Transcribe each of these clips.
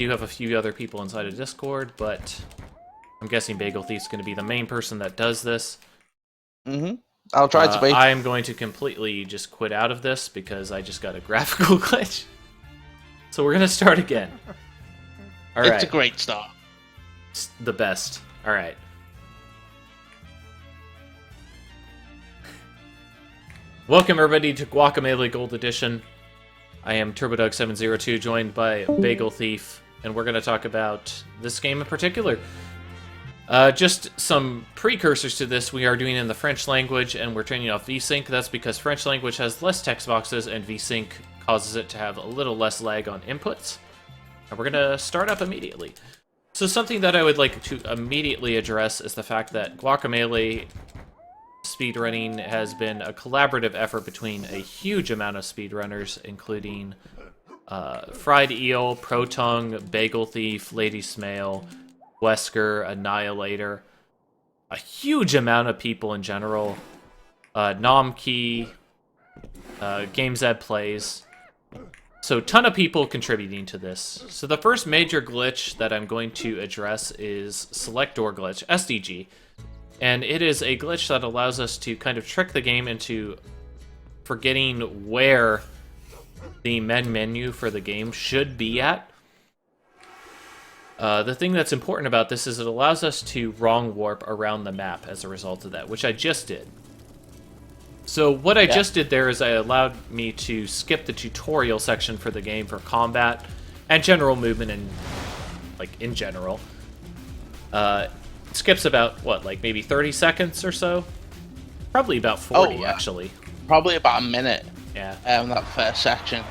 do have a few other people inside of Discord, but I'm guessing Bagel Thief's going to be the main person that does this. I'll try to be. I'm going to completely just quit out of this because I just got a graphical glitch. So we're going to start again. All right. It's a great start. It's the best. All right. Welcome, everybody, to Guacamelee Gold Edition. I am TurboDog702, joined by Bagel Thief, and we're going to talk about this game in particular. Just some precursors to this, we are doing it in the French language, and we're turning off VSync. That's because French language has less text boxes, and VSync causes it to have a little less lag on inputs. And we're going to start up immediately. So something that I would like to immediately address is the fact that Guacamelee speedrunning has been a collaborative effort between a huge amount of speedrunners, including Fried Eel, Protung, Bagel Thief, Lady Smail, Wesker, Annihilator, a huge amount of people in general, Nomkey, GameZed Plays. So a ton of people contributing to this. So the first major glitch that I'm going to address is Select Door Glitch, SDG. And it is a glitch that allows us to kind of trick the game into forgetting where the menu for the game should be at. The thing that's important about this is it allows us to wrong warp around the map as a result of that, which I just did. So what I just did there is I allowed me to skip the tutorial section for the game for combat and general movement and, like, in general. It skips about, what, like maybe 30 seconds or so? Probably about 40, actually. Probably about a minute. Yeah. That first section.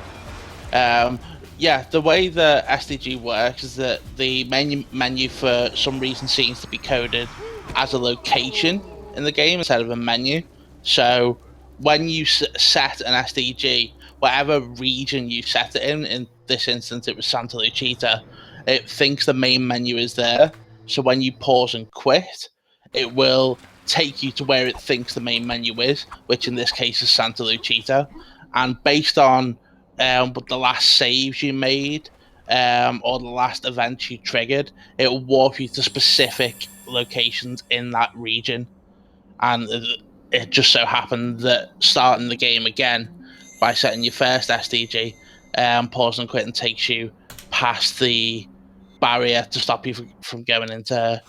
Yeah, the way the SDG works is that the menu for some reason seems to be coded as a location in the game instead of a menu. So when you set an SDG, whatever region you set it in this instance it was Santa Lucita, it thinks the main menu is there. So when you pause and quit, it will take you to where it thinks the main menu is, which in this case is Santa Lucita. And based on the last saves you made or the last events you triggered, it will walk you to specific locations in that region. And it just so happened that starting the game again by setting your first SDG, pause and quit, and takes you past the barrier to stop you from going into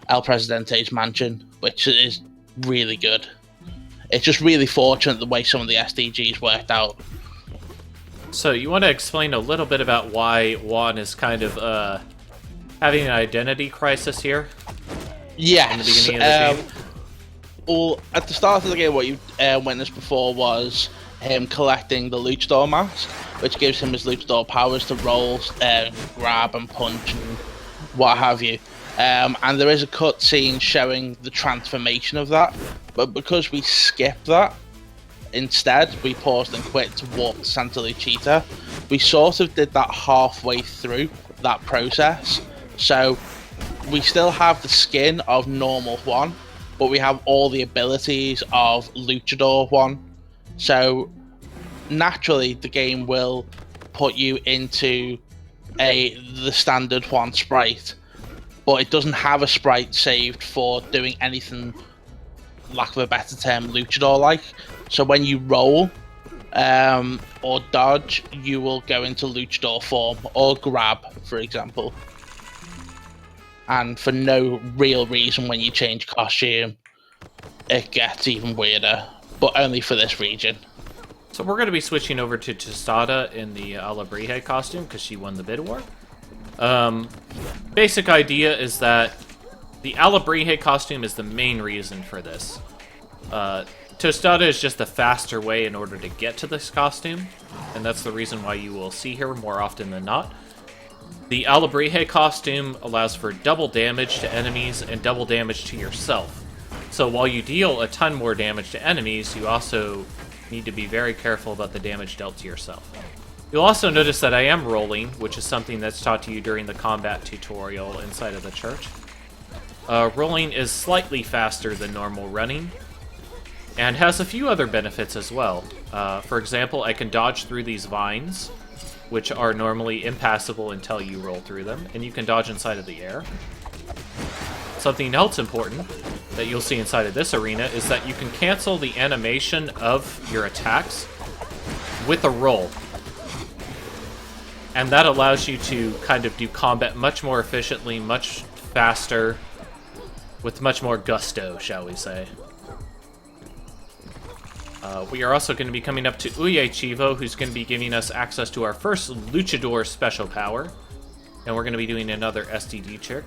El Presidente's mansion, which is really good. It's just really fortunate the way some of the SDGs worked out. So you want to explain a little bit about why Juan is kind of having an identity crisis here? Yes. In the beginning of the game? Well, at the start of the game, what you witnessed before was him collecting the Luchador mask, which gives him his Luchador powers to roll, grab and punch and what have you. And there is a cutscene showing the transformation of that, but because we skipped that, instead we paused and quit to walk to Santa Lucita. We sort of did that halfway through that process, so we still have the skin of normal Juan, but we have all the abilities of Luchador Juan. So naturally the game will put you into the standard Juan sprite, but it doesn't have a sprite saved for doing anything, lack of a better term, Luchador-like. So when you roll or dodge, you will go into Luchador form, or grab, for example. And for no real reason, when you change costume, it gets even weirder, but only for this region. So we're going to be switching over to Tostada in the Alabrije costume, because she won the bid war. Basic idea is that the Alabrije costume is the main reason for this. Tostada is just the faster way in order to get to this costume, and that's the reason why you will see her more often than not. The Alabrije costume allows for double damage to enemies and double damage to yourself. So while you deal a ton more damage to enemies, you also need to be very careful about the damage dealt to yourself. You'll also notice that I am rolling, which is something that's taught to you during the combat tutorial inside of the church. Rolling is slightly faster than normal running, and has a few other benefits as well. For example, I can dodge through these vines, which are normally impassable until you roll through them, and you can dodge inside of the air. Something else important that you'll see inside of this arena is that you can cancel the animation of your attacks with a roll. And that allows you to kind of do combat much more efficiently, much faster, with much more gusto, shall we say. We are also going to be coming up to Uye Chivo, who's going to be giving us access to our first Luchador special power. And we're going to be doing another SDD trick.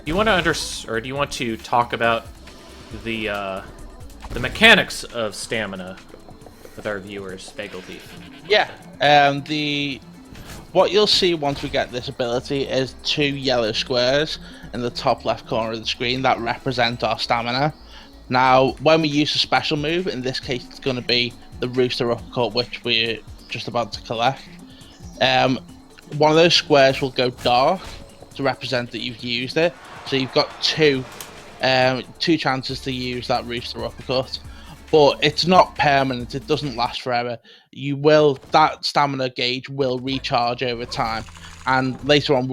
Do you want to talk about the mechanics of stamina with our viewers, Bagel Thief? Yeah, what you'll see once we get this ability is 2 yellow squares in the top left corner of the screen that represent our stamina. Now, when we use a special move, in this case it's going to be the Rooster Uppercut, which we're just about to collect. One of those squares will go dark to represent that you've used it. So you've got two chances to use that Rooster Uppercut. But it's not permanent, it doesn't last forever. That stamina gauge will recharge over time. And later on,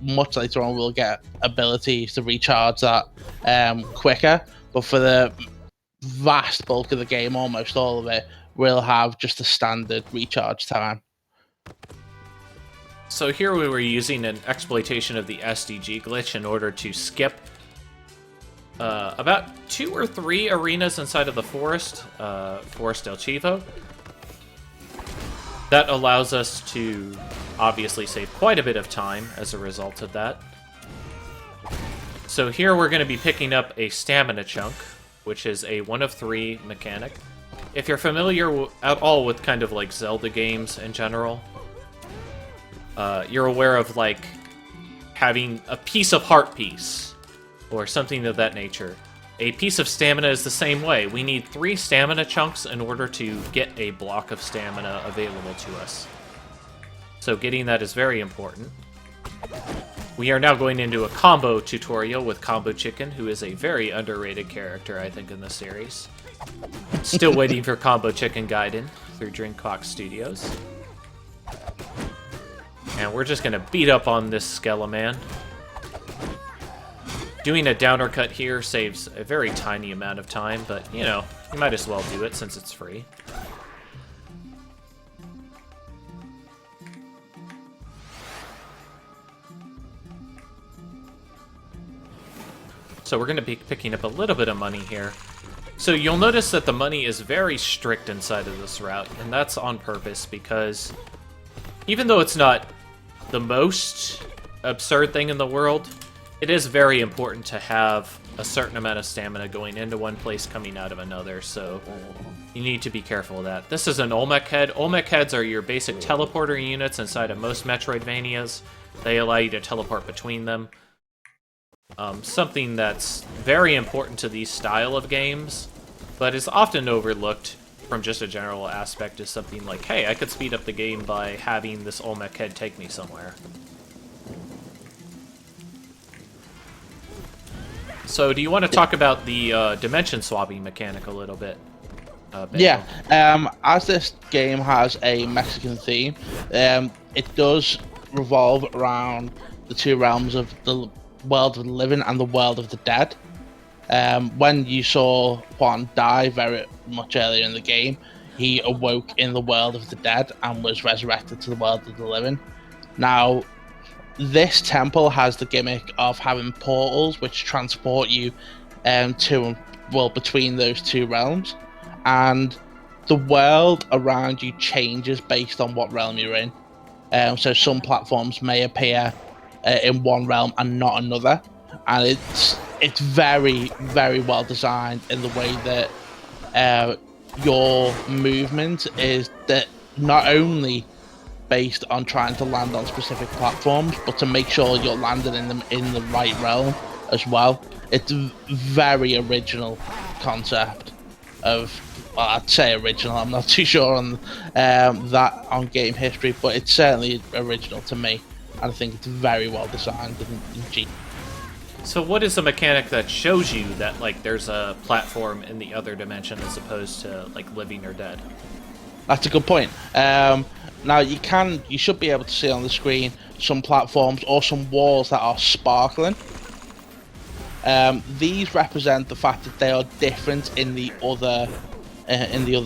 much later on, we'll get abilities to recharge that quicker. But for the vast bulk of the game, almost all of it, we'll have just a standard recharge time. So here we were using an exploitation of the SDG glitch in order to skip about 2 or 3 arenas inside of the Forest del Chivo. That allows us to obviously save quite a bit of time as a result of that. So here we're going to be picking up a stamina chunk, which is a 1 of 3 mechanic. If you're familiar at all with kind of like Zelda games in general, you're aware of like having a piece of heart piece or something of that nature. A piece of stamina is the same way. We need 3 stamina chunks in order to get a block of stamina available to us. So getting that is very important. We are now going into a combo tutorial with Combo Chicken, who is a very underrated character, I think, in the series. Still waiting for Combo Chicken Gaiden through Drinkbox Studios. And we're just going to beat up on this Skeleman. Doing a downer cut here saves a very tiny amount of time, but, you know, you might as well do it since it's free. So we're going to be picking up a little bit of money here. So you'll notice that the money is very strict inside of this route, and that's on purpose because even though it's not the most absurd thing in the world, it is very important to have a certain amount of stamina going into one place, coming out of another, so you need to be careful of that. This is an Olmec head. Olmec heads are your basic teleporter units inside of most Metroidvanias. They allow you to teleport between them. Something that's very important to these style of games, but is often overlooked from just a general aspect, is something like, hey, I could speed up the game by having this Olmec head take me somewhere. So do you want to talk about the dimension swapping mechanic a little bit? Yeah, as this game has a Mexican theme, it does revolve around the 2 realms of the world of the living and the world of the dead. When you saw Juan die very much earlier in the game, he awoke in the world of the dead and was resurrected to the world of the living. Now, this temple has the gimmick of having portals which transport you between those 2 realms, and the world around you changes based on what realm you're in. So some platforms may appear in one realm and not another, and it's very, very well designed in the way that your movement is that not only based on trying to land on specific platforms, but to make sure you're landing in the right realm as well. It's a very original concept of, well, I'd say original, I'm not too sure on that on game history, but it's certainly original to me, and I think it's very well designed in G. So what is a mechanic that shows you that, like, there's a platform in the other dimension as opposed to, like, living or dead? That's a good point. Now you should be able to see on the screen some platforms or some walls that are sparkling. These represent the fact that they are different in the other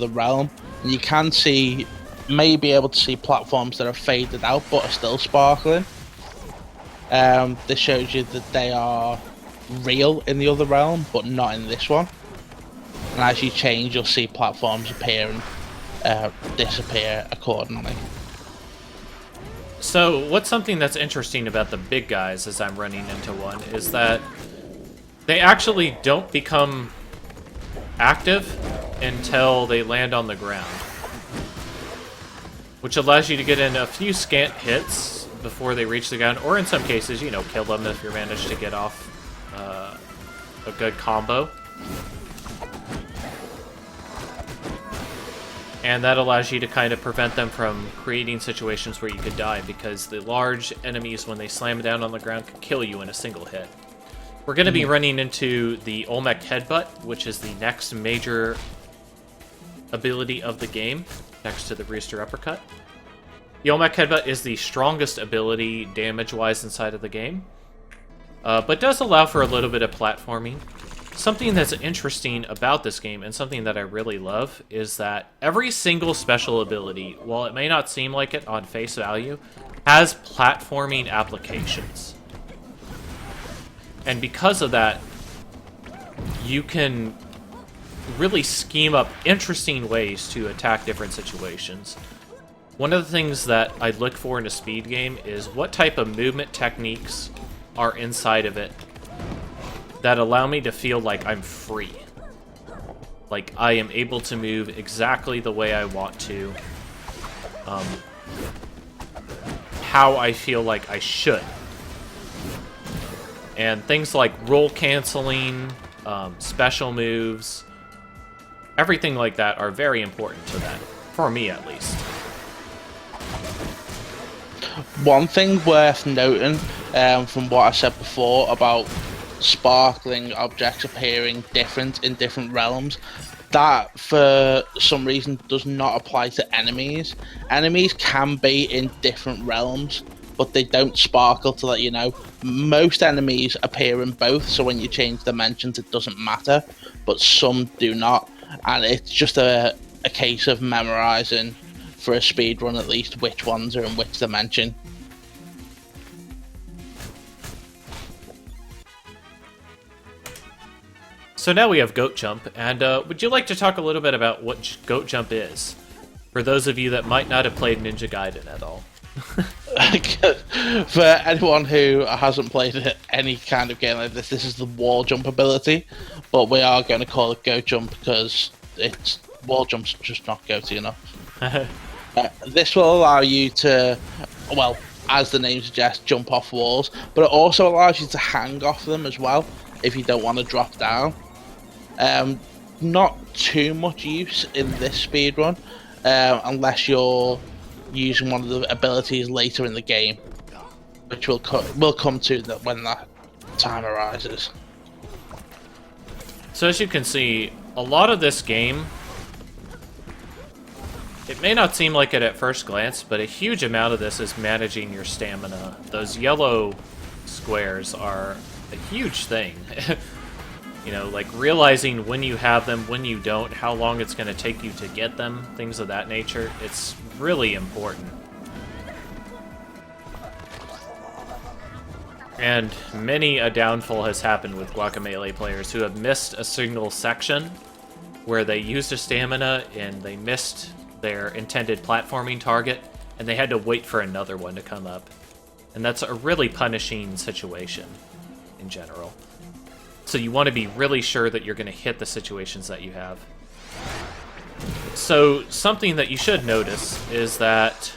realm. And you can see, may be able to see platforms that are faded out but are still sparkling. This shows you that they are real in the other realm, but not in this one. And as you change, you'll see platforms appear and disappear accordingly. So, what's something that's interesting about the big guys as I'm running into one is that they actually don't become active until they land on the ground, which allows you to get in a few scant hits before they reach the ground, or in some cases, you know, kill them if you manage to get off a good combo. And that allows you to kind of prevent them from creating situations where you could die, because the large enemies, when they slam down on the ground, can kill you in a single hit. We're going to be running into the Olmec Headbutt, which is the next major ability of the game, next to the Rooster Uppercut. The Olmec Headbutt is the strongest ability damage-wise inside of the game, but does allow for a little bit of platforming. Something that's interesting about this game, and something that I really love, is that every single special ability, while it may not seem like it on face value, has platforming applications. And because of that, you can really scheme up interesting ways to attack different situations. One of the things that I look for in a speed game is what type of movement techniques are inside of it that allow me to feel like I'm free. Like I am able to move exactly the way I want to. How I feel like I should. And things like roll canceling, special moves, everything like that are very important to that. For me, at least. One thing worth noting, from what I said before about sparkling objects appearing different in different realms, that for some reason does not apply to enemies. Enemies can be in different realms, but they don't sparkle, to let you know. Most enemies appear in both, so when you change dimensions it doesn't matter, but some do not, and it's just a case of memorizing for a speed run at least which ones are in which dimension. So now we have Goat Jump, and would you like to talk a little bit about what Goat Jump is? For those of you that might not have played Ninja Gaiden at all. For anyone who hasn't played any kind of game like this is the wall jump ability, but we are going to call it Goat Jump because it's wall jump's just not goaty enough. This will allow you to, well, as the name suggests, jump off walls, but it also allows you to hang off them as well if you don't want to drop down. Not too much use in this speedrun, unless you're using one of the abilities later in the game, which we'll come to that when that time arises. So as you can see, a lot of this game, it may not seem like it at first glance, but a huge amount of this is managing your stamina. Those yellow squares are a huge thing. You know, like realizing when you have them, when you don't, how long it's going to take you to get them, things of that nature. It's really important. And many a downfall has happened with Guacamelee players who have missed a single section where they used a stamina and they missed their intended platforming target, and they had to wait for another one to come up. And that's a really punishing situation in general. So you want to be really sure that you're going to hit the situations that you have. So something that you should notice is that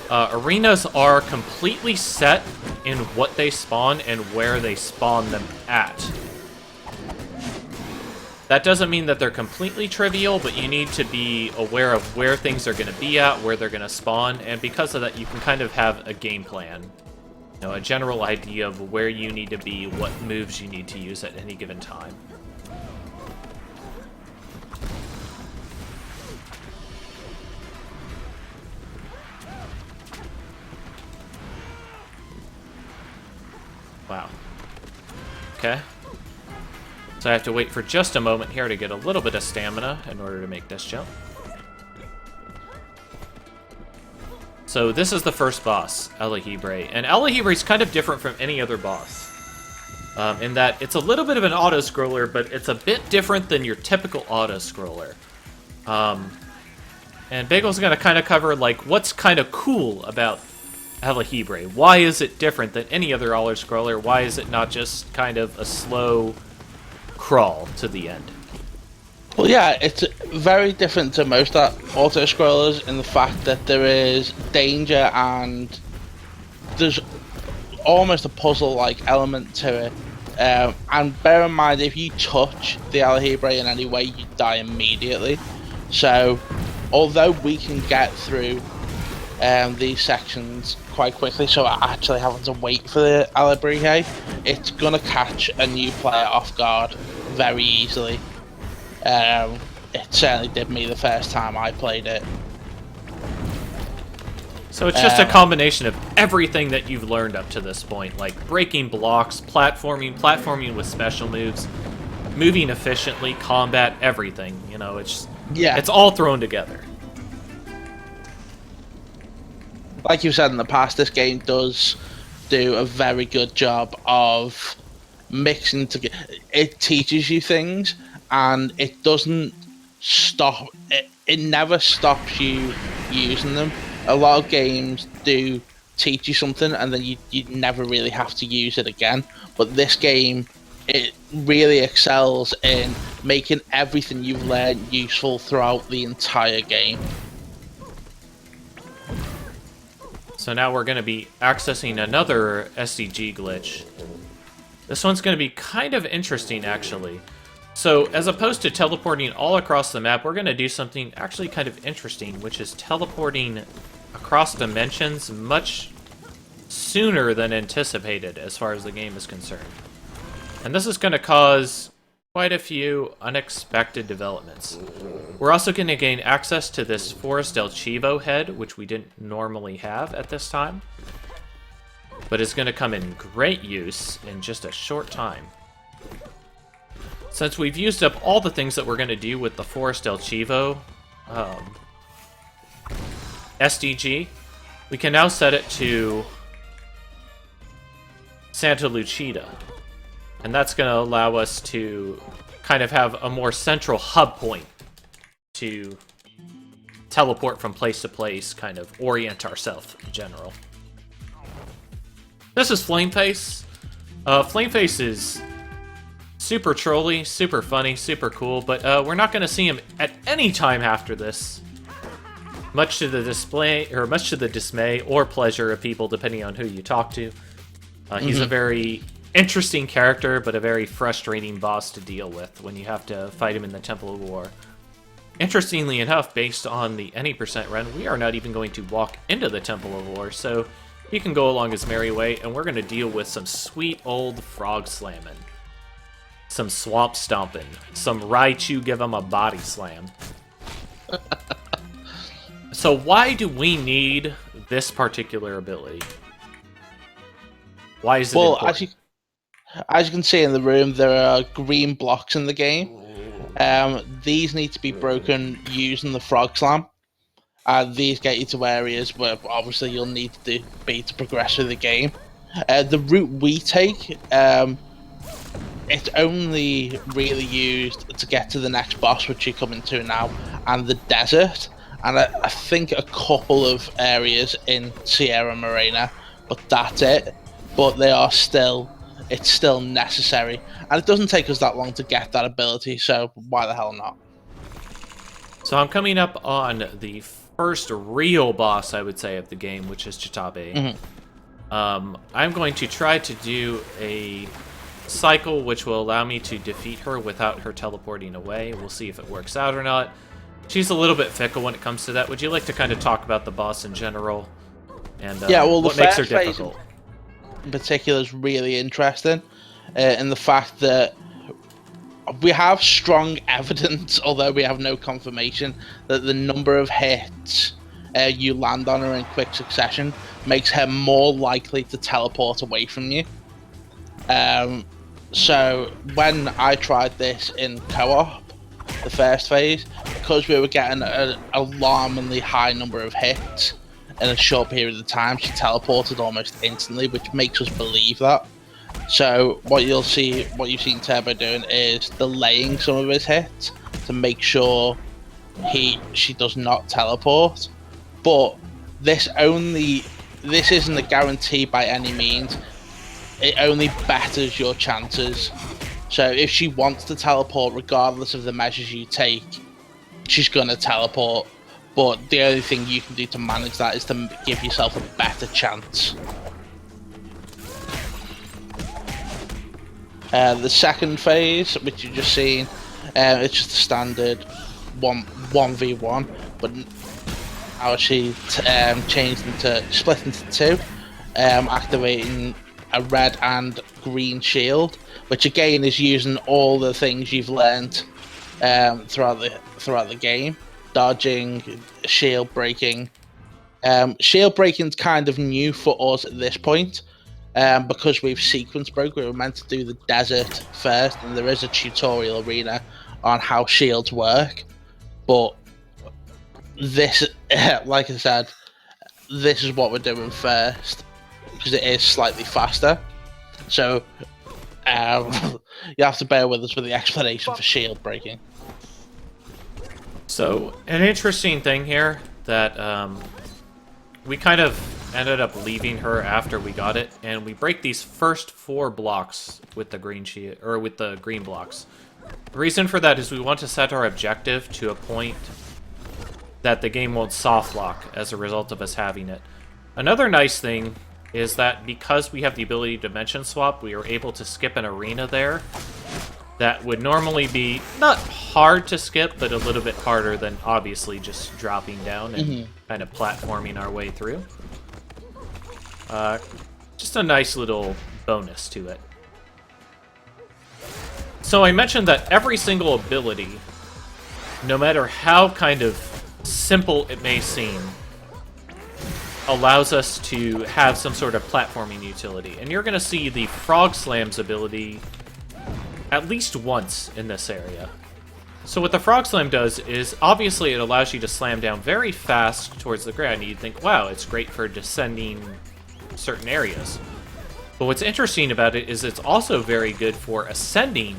arenas are completely set in what they spawn and where they spawn them at. That doesn't mean that they're completely trivial, but you need to be aware of where things are going to be at, where they're going to spawn, and because of that you can kind of have a game plan. You know, a general idea of where you need to be, what moves you need to use at any given time. Wow. Okay. So I have to wait for just a moment here to get a little bit of stamina in order to make this jump. So this is the first boss, Alahibre. And Alahibre is kind of different from any other boss. In that it's a little bit of an auto-scroller, but it's a bit different than your typical auto-scroller. And Bagel's going to kind of cover, like, what's kind of cool about Alahibre. Why is it different than any other auto-scroller? Why is it not just kind of a slow crawl to the end? Well, yeah, it's very different to most auto-scrollers in the fact that there is danger and there's almost a puzzle-like element to it. And bear in mind, if you touch the Alahibre in any way, you die immediately. So, although we can get through these sections quite quickly, so actually having to wait for the Alahibre, it's going to catch a new player off guard very easily. It certainly did me the first time I played it. So it's just a combination of everything that you've learned up to this point, like breaking blocks, platforming with special moves, moving efficiently, combat, everything. You know, it's all thrown together. Like you said in the past, this game does do a very good job of mixing together. It teaches you things, and it doesn't stop. It never stops you using them. A lot of games do teach you something, and then you never really have to use it again. But this game, it really excels in making everything you've learned useful throughout the entire game. So now we're going to be accessing another SDG glitch. This one's going to be kind of interesting, actually. So, as opposed to teleporting all across the map, we're going to do something actually kind of interesting, which is teleporting across dimensions much sooner than anticipated as far as the game is concerned. And this is going to cause quite a few unexpected developments. We're also going to gain access to this Forest del Chivo head, which we didn't normally have at this time, but it's going to come in great use in just a short time. Since we've used up all the things that we're going to do with the Forest del Chivo SDG, we can now set it to Santa Lucida. And that's going to allow us to kind of have a more central hub point to teleport from place to place, kind of orient ourselves in general. This is Flameface. Flameface is super trolly, super funny, super cool, but we're not going to see him at any time after this. Much to the dismay or pleasure of people, depending on who you talk to. He's a very interesting character, but a very frustrating boss to deal with when you have to fight him in the Temple of War. Interestingly enough, based on the any percent run, we are not even going to walk into the Temple of War, so he can go along his merry way, and we're going to deal with some sweet old frog slamming, some swamp stomping, some Raichu give him a body slam. So why do we need this particular ability? Why is it important? As you can see in the room, there are green blocks in the game. These need to be broken using the Frog Slam. These get you to areas where obviously you'll need to be to progress through the game. The route we take, it's only really used to get to the next boss, which you're coming to now, and the desert. And I think a couple of areas in Sierra Morena, but that's it. But they are still... It's still necessary, and it doesn't take us that long to get that ability, so why the hell not? So I'm coming up on the first real boss, I would say, of the game, which is Chitabe. I'm going to try to do a cycle which will allow me to defeat her without her teleporting away. We'll see if it works out or not. She's a little bit fickle when it comes to that. Would you like to kind of talk about the boss in general? And what makes her difficult? In particular is really interesting in the fact that we have strong evidence, although we have no confirmation, that the number of hits you land on her in quick succession makes her more likely to teleport away from you. So when I tried this in co-op, the first phase, because we were getting an alarmingly high number of hits in a short period of time, she teleported almost instantly, which makes us believe that. So what you've seen Turbo doing is delaying some of his hits to make sure she does not teleport. But this isn't a guarantee by any means. It only betters your chances. So if she wants to teleport, regardless of the measures you take, she's gonna teleport. But the only thing you can do to manage that is to give yourself a better chance. The second phase, which you've just seen, it's just a standard 1v1, but now she changed split into two, activating a red and green shield, which again is using all the things you've learned throughout the game. Dodging, shield breaking. Shield breaking's kind of new for us at this point, because we've sequence broke. We were meant to do the desert first, and there is a tutorial arena on how shields work. But this, like I said, this is what we're doing first, because it is slightly faster. So you have to bear with us with the explanation for shield breaking. So, an interesting thing here that we kind of ended up leaving her after we got it, and we break these first 4 blocks with the green with the green blocks. The reason for that is we want to set our objective to a point that the game won't soft lock as a result of us having it. Another nice thing is that because we have the ability to dimension swap, we are able to skip an arena there that would normally be not hard to skip, but a little bit harder than obviously just dropping down and kind of platforming our way through. Just a nice little bonus to it. So I mentioned that every single ability, no matter how kind of simple it may seem, allows us to have some sort of platforming utility. And you're going to see the Frog Slam's ability at least once in this area. So what the Frog Slam does is, obviously it allows you to slam down very fast towards the ground. You'd think, wow, it's great for descending certain areas. But what's interesting about it is it's also very good for ascending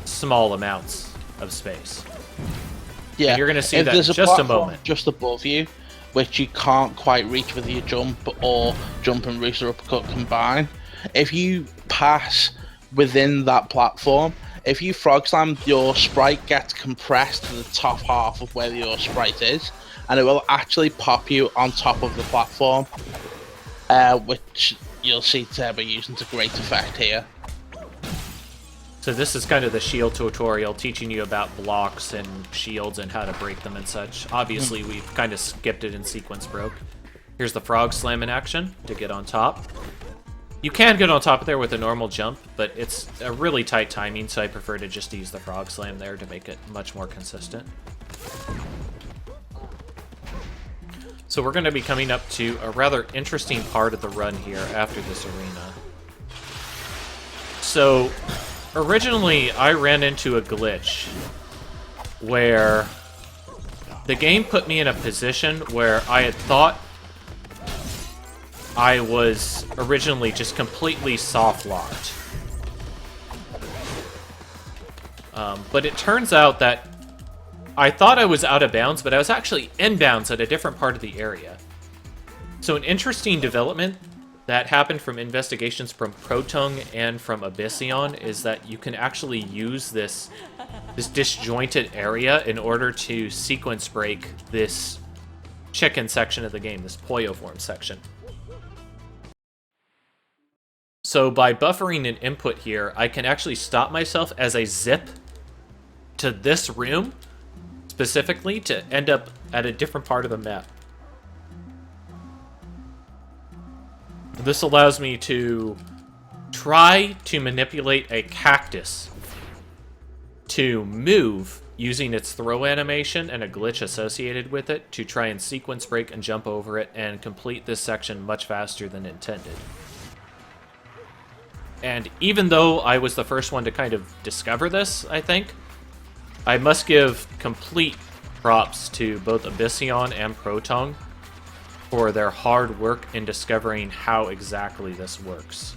small amounts of space. Yeah, and you're going to see that in just a moment. Just above you, which you can't quite reach with your jump or jump and rooster uppercut combined. If you pass within that platform, if you frog slam, your sprite gets compressed to the top half of where your sprite is, and it will actually pop you on top of the platform, which you'll see Turbo using to great effect here. So this is kind of the shield tutorial, teaching you about blocks and shields and how to break them and such. Obviously, we've kind of skipped it in sequence broke. Here's the Frog Slam in action to get on top. You can get on top of there with a normal jump, but it's a really tight timing, so I prefer to just use the Frog Slam there to make it much more consistent. So we're going to be coming up to a rather interesting part of the run here after this arena. So originally, I ran into a glitch where the game put me in a position where I had thought I was originally just completely soft-locked. But it turns out that I thought I was out of bounds, but I was actually in bounds at a different part of the area. So an interesting development that happened from investigations from Protung and from Abyssion is that you can actually use this disjointed area in order to sequence break this chicken section of the game, this Poyo form section. So by buffering an input here, I can actually stop myself as I zip to this room, specifically, to end up at a different part of the map. This allows me to try to manipulate a cactus to move using its throw animation and a glitch associated with it to try and sequence break and jump over it and complete this section much faster than intended. And even though I was the first one to kind of discover this, I think, I must give complete props to both Abyssion and Proton for their hard work in discovering how exactly this works.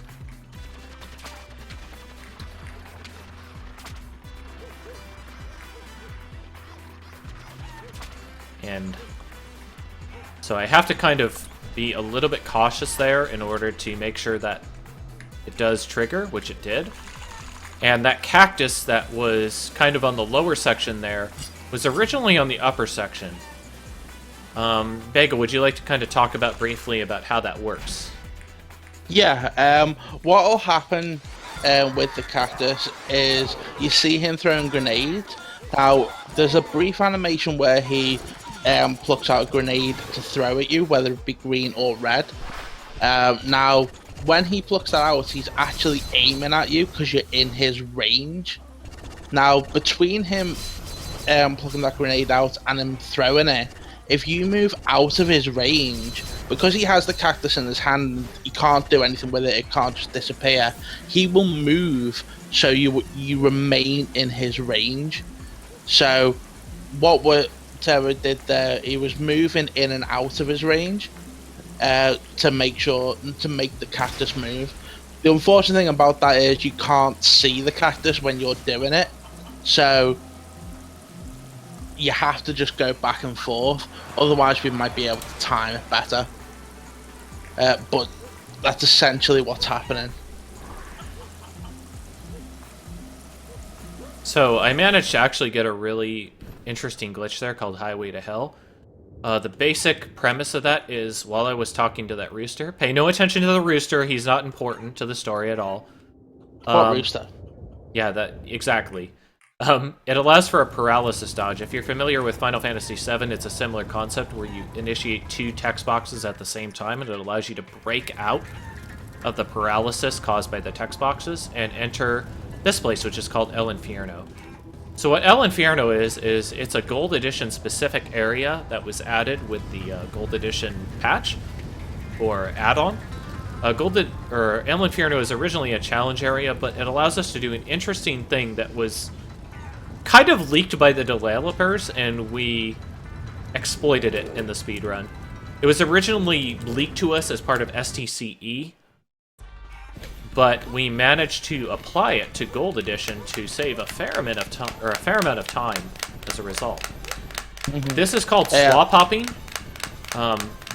And so I have to kind of be a little bit cautious there in order to make sure that it does trigger, which it did. And that cactus that was kind of on the lower section there was originally on the upper section. Bagel, would you like to kind of talk about briefly about how that works? Yeah, what will happen with the cactus is you see him throwing grenades. Now, there's a brief animation where he plucks out a grenade to throw at you, whether it be green or red. Now, when he plucks that out, he's actually aiming at you because you're in his range. Now, between him plucking that grenade out and him throwing it, if you move out of his range, because he has the cactus in his hand, he can't do anything with it, it can't just disappear, he will move so you remain in his range. So what Terra did there, he was moving in and out of his range to make the cactus move. The unfortunate thing about that is you can't see the cactus when you're doing it, so you have to just go back and forth, otherwise we might be able to time it better. But that's essentially what's happening. So I managed to actually get a really interesting glitch there called Highway to Hell. The basic premise of that is, while I was talking to that rooster, pay no attention to the rooster, he's not important to the story at all. What rooster? Yeah, that exactly. It allows for a paralysis dodge. If you're familiar with Final Fantasy VII, it's a similar concept where you initiate 2 text boxes at the same time, and it allows you to break out of the paralysis caused by the text boxes and enter this place, which is called El Infierno. So what El Infierno is it's a Gold Edition specific area that was added with the Gold Edition patch or add-on. El Infierno is originally a challenge area, but it allows us to do an interesting thing that was kind of leaked by the developers, and we exploited it in the speedrun. It was originally leaked to us as part of STCE, but we managed to apply it to Gold Edition to save a fair amount of time as a result. Mm-hmm. This is called swap hopping,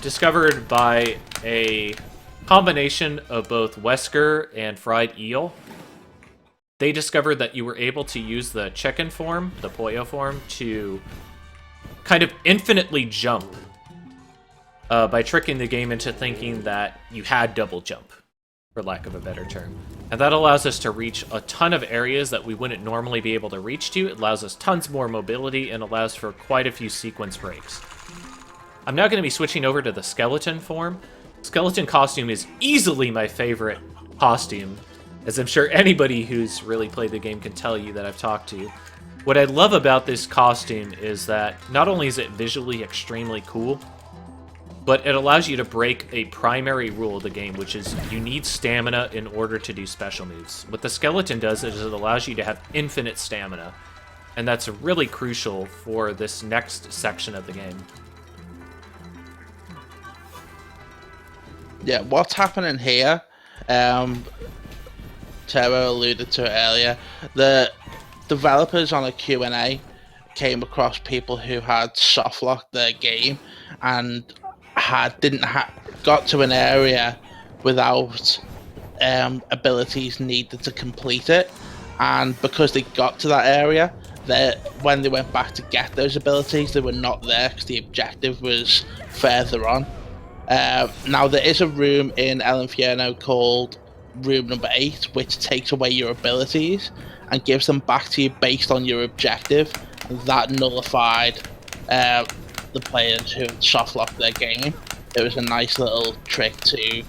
discovered by a combination of both Wesker and Fried Eel. They discovered that you were able to use the chicken form, the Pollo form, to kind of infinitely jump by tricking the game into thinking that you had double jump, for lack of a better term. And that allows us to reach a ton of areas that we wouldn't normally be able to reach to. It allows us tons more mobility and allows for quite a few sequence breaks. I'm now going to be switching over to the skeleton form. Skeleton costume is easily my favorite costume, as I'm sure anybody who's really played the game can tell you that I've talked to. What I love about this costume is that not only is it visually extremely cool, but it allows you to break a primary rule of the game, which is you need stamina in order to do special moves. What the skeleton does is it allows you to have infinite stamina, and that's really crucial for this next section of the game. Yeah, what's happening here, Tara alluded to it earlier, the developers on a Q&A came across people who had softlocked their game and got to an area without abilities needed to complete it, and because they got to that area, when they went back to get those abilities, they were not there because the objective was further on. Now there is a room in El Infierno called room number 8, which takes away your abilities and gives them back to you based on your objective, and that nullified the players who softlocked their game. It was a nice little trick to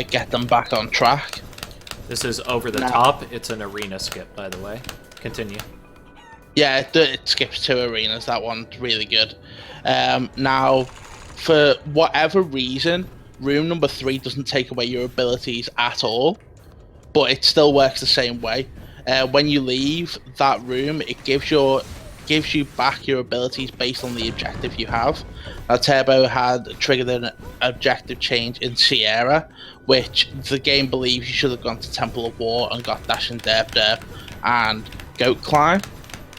get them back on track. This is over the top. It's an arena skip, by the way. Continue. Yeah, it skips 2 arenas. That one's really good. Now, for whatever reason, room number 3 doesn't take away your abilities at all. but it still works the same way. When you leave that room, it gives you back your abilities based on the objective you have. Now, Turbo had triggered an objective change in Sierra, which the game believes you should have gone to Temple of War and got Dash and Derp Derp and Goat Climb.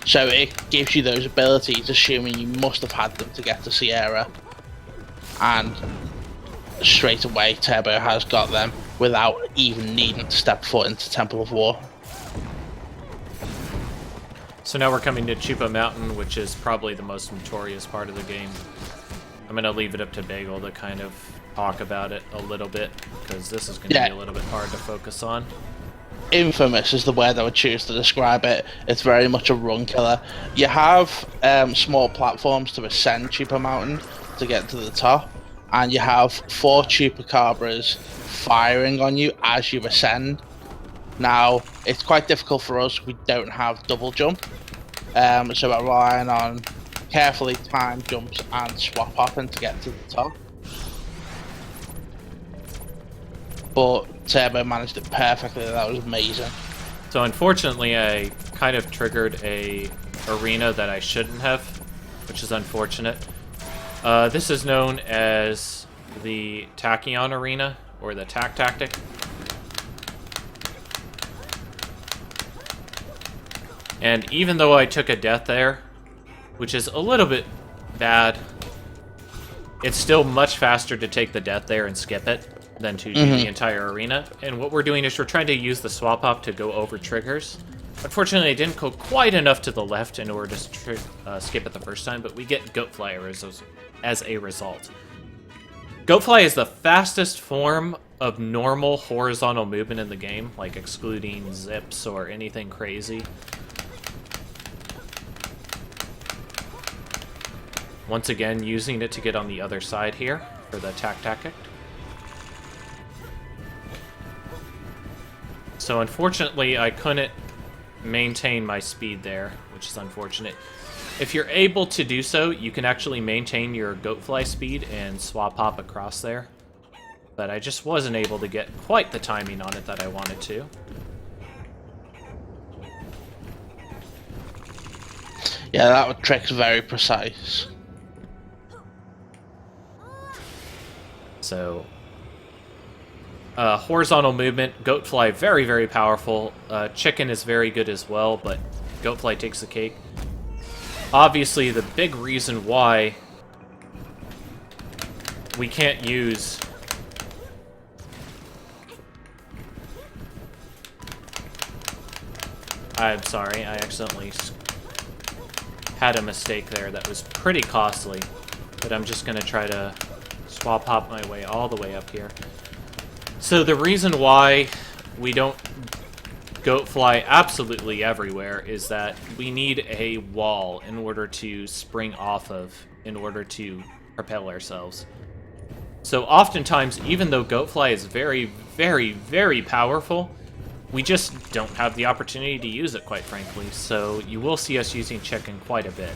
So it gives you those abilities, assuming you must have had them to get to Sierra. And straight away, Turbo has got them without even needing to step foot into Temple of War. So now we're coming to Chupa Mountain, which is probably the most notorious part of the game. I'm going to leave it up to Bagel to kind of talk about it a little bit, because this is going to be a little bit hard to focus on. Infamous is the word I would choose to describe it. It's very much a run killer. You have small platforms to ascend Chupa Mountain to get to the top, and you have 4 Chupacabras firing on you as you ascend. Now, it's quite difficult for us, we don't have double jump, so we're relying on carefully timed jumps and swap hopping to get to the top. But Turbo managed it perfectly, that was amazing. So unfortunately, I kind of triggered a arena that I shouldn't have, which is unfortunate. This is known as the Tachyon Arena, or the Tac Tactic. And even though I took a death there, which is a little bit bad, it's still much faster to take the death there and skip it than to do the entire arena. And what we're doing is we're trying to use the swap hop to go over triggers. Unfortunately, I didn't go quite enough to the left in order to skip it the first time, but we get Goatfly as a result. Goatfly is the fastest form of normal horizontal movement in the game, like excluding zips or anything crazy. Once again, using it to get on the other side here for the Tac Tactic. So unfortunately, I couldn't maintain my speed there, which is unfortunate. If you're able to do so, you can actually maintain your Goatfly speed and swap hop across there. But I just wasn't able to get quite the timing on it that I wanted to. Yeah, that trick's very precise. So, horizontal movement, Goatfly, very, very powerful. Chicken is very good as well, but Goatfly takes the cake. Obviously, the big reason why we can't use... I'm sorry, I accidentally had a mistake there that was pretty costly, but I'm just going to try to swap hop my way all the way up here. So the reason why we don't Goatfly absolutely everywhere is that we need a wall in order to spring off of, in order to propel ourselves. So oftentimes, even though Goatfly is very, very, very powerful, we just don't have the opportunity to use it, quite frankly. So you will see us using Chicken quite a bit.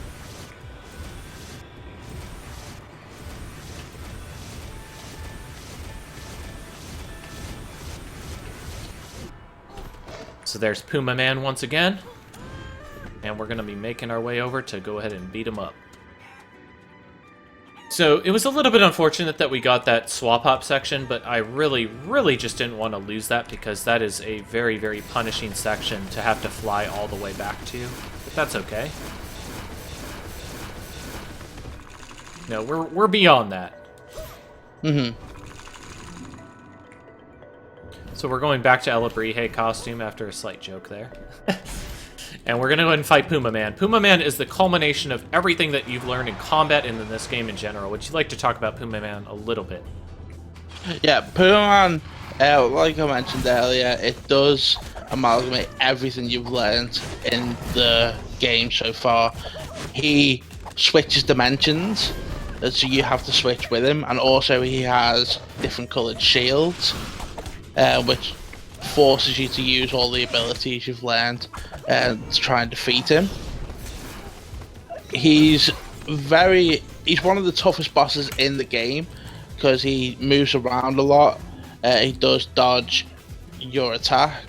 So there's Puma Man once again, and we're going to be making our way over to go ahead and beat him up. So it was a little bit unfortunate that we got that swap hop section, but I really, really just didn't want to lose that because that is a very, very punishing section to have to fly all the way back to. But that's okay. No, we're beyond that. So we're going back to Elabrije costume after a slight joke there. And we're going to go ahead and fight Puma Man. Puma Man is the culmination of everything that you've learned in combat and in this game in general. Would you like to talk about Puma Man a little bit? Yeah, Puma Man, like I mentioned earlier, it does amalgamate everything you've learned in the game so far. He switches dimensions, so you have to switch with him, and also he has different coloured shields. Which forces you to use all the abilities you've learned to try and defeat him. He's one of the toughest bosses in the game because he moves around a lot. He does dodge your attack,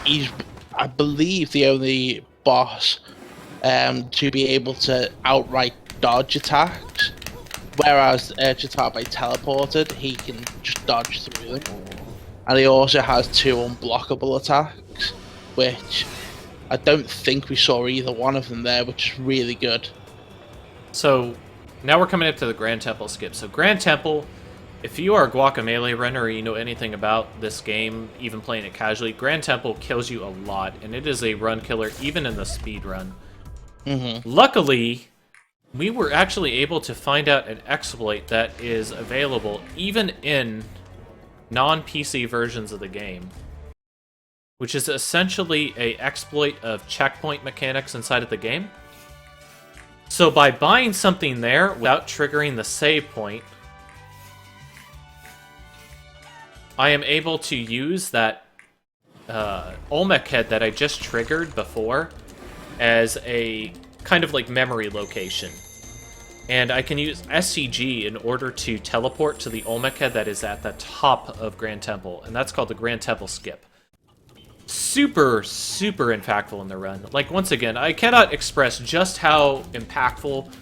He's, I believe, the only boss to be able to outright dodge attacks, whereas Chitabe teleported, he can just dodge through them. And he also has 2 unblockable attacks, which I don't think we saw either one of them there, which is really good. So now we're coming up to the Grand Temple skip. So Grand Temple, if you are a Guacamelee runner or you know anything about this game, even playing it casually, Grand Temple kills you a lot, and it is a run killer even in the speed run. Luckily, we were actually able to find out an exploit that is available even in non-PC versions of the game, which is essentially a exploit of checkpoint mechanics inside of the game. So by buying something there without triggering the save point, I am able to use that Olmec head that I just triggered before as a kind of like memory location. And I can use SCG in order to teleport to the Olmec head that is at the top of Grand Temple, and that's called the Grand Temple skip. Super, super impactful in the run. Like, once again, I cannot express just how impactful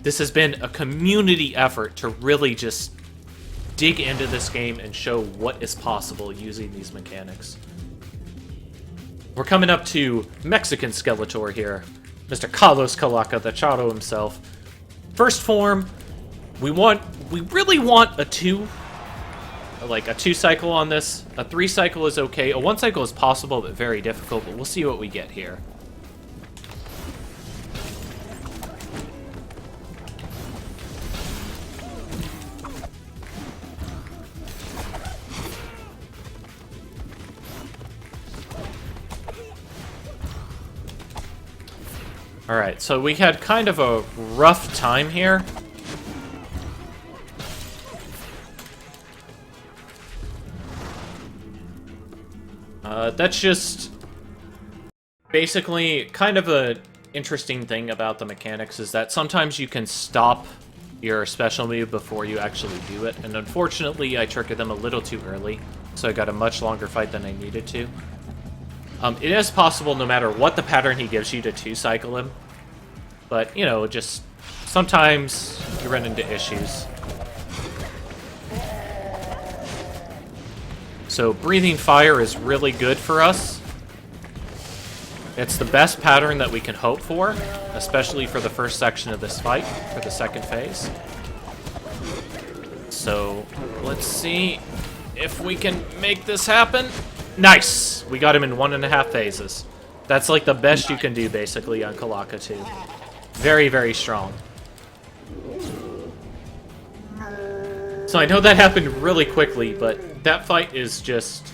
this has been, a community effort to really just dig into this game and show what is possible using these mechanics. We're coming up to Mexican Skeletor here. Mr. Carlos Calaca, the Charo himself. First form, we really want a 2 cycle on this. A 3 cycle is okay. A 1 cycle is possible, but very difficult, but we'll see what we get here. Alright, so we had kind of a rough time here. That's just basically kind of an interesting thing about the mechanics is that sometimes you can stop your special move before you actually do it, and unfortunately I triggered them a little too early, so I got a much longer fight than I needed to. It is possible no matter what the pattern he gives you to 2-cycle him, but, you know, just sometimes you run into issues. So breathing fire is really good for us. It's the best pattern that we can hope for, especially for the first section of this fight, for the second phase. So let's see if we can make this happen. Nice! We got him in 1.5 phases. That's like the best you can do, basically, on Calaca 2. Very, very strong. So I know that happened really quickly, but that fight is just...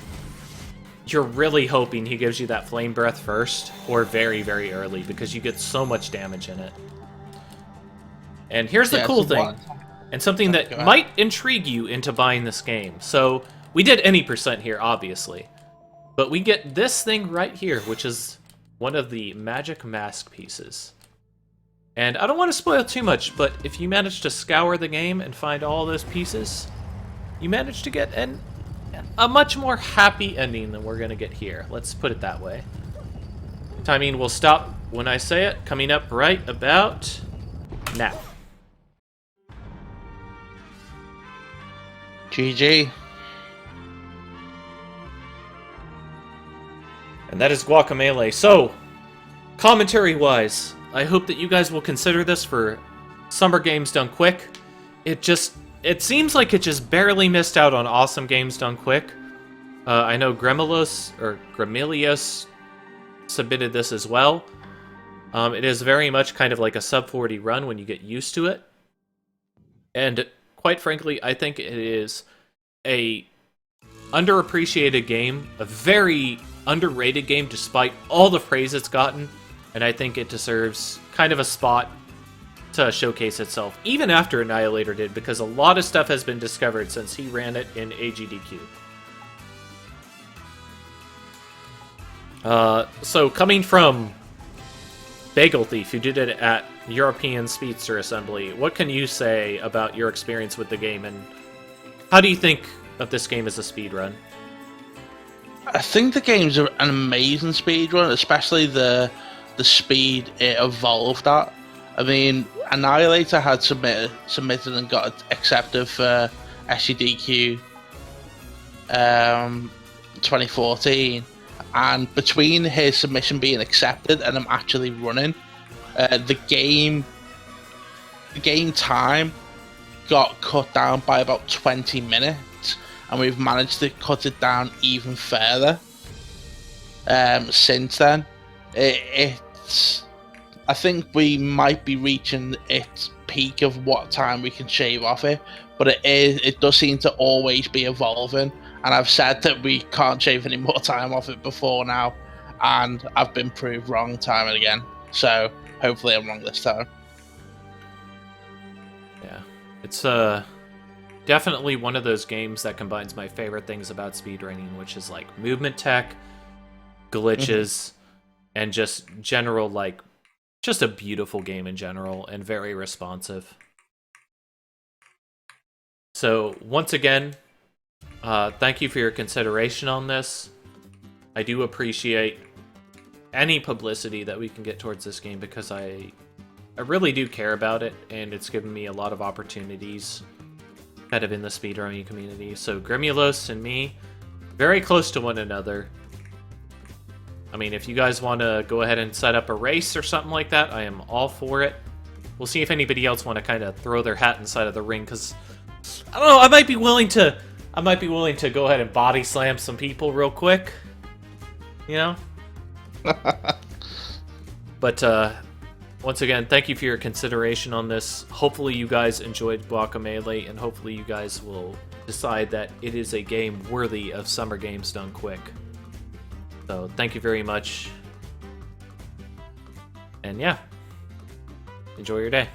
You're really hoping he gives you that Flame Breath first, or very, very early, because you get so much damage in it. And here's the cool thing, and something that might intrigue you into buying this game. So, we did any percent here, obviously. But we get this thing right here, which is one of the magic mask pieces. And I don't want to spoil too much, but if you manage to scour the game and find all those pieces, you manage to get a much more happy ending than we're going to get here. Let's put it that way. Timing will stop when I say it, coming up right about now. GG. And that is Guacamelee. So, commentary-wise, I hope that you guys will consider this for Summer Games Done Quick. It seems like it just barely missed out on awesome games done quick. I know Gremilius submitted this as well. It is very much kind of like a sub 40 run when you get used to it. And quite frankly, I think it is a underappreciated game, a very underrated game despite all the praise it's gotten, and I think it deserves kind of a spot to showcase itself, even after Annihilator did, because a lot of stuff has been discovered since he ran it in AGDQ. So coming from Bagel Thief, who did it at European Speedster Assembly, what can you say about your experience with the game, and how do you think of this game as a speedrun? I think the game's an amazing speed run, especially the speed it evolved at. I mean, Annihilator had submitted and got accepted for SGDQ 2014, and between his submission being accepted and him actually running, the game time got cut down by about 20 minutes, and we've managed to cut it down even further since then. I think we might be reaching its peak of what time we can shave off it, but it does seem to always be evolving, and I've said that we can't shave any more time off it before now, and I've been proved wrong time and again, so hopefully I'm wrong this time. Yeah, it's definitely one of those games that combines my favorite things about speedrunning, which is like movement tech, glitches, and just general, like, just a beautiful game in general, and very responsive. So, once again, thank you for your consideration on this. I do appreciate any publicity that we can get towards this game, because I really do care about it, and it's given me a lot of opportunities kind of in the speedrunning community. So Grimulos and me, very close to one another. I mean, if you guys want to go ahead and set up a race or something like that, I am all for it. We'll see if anybody else want to kind of throw their hat inside of the ring, because I don't know, I might be willing to go ahead and body slam some people real quick. You know? But once again, thank you for your consideration on this. Hopefully you guys enjoyed Guacamelee, and hopefully you guys will decide that it is a game worthy of Summer Games Done Quick. So thank you very much. And yeah, enjoy your day.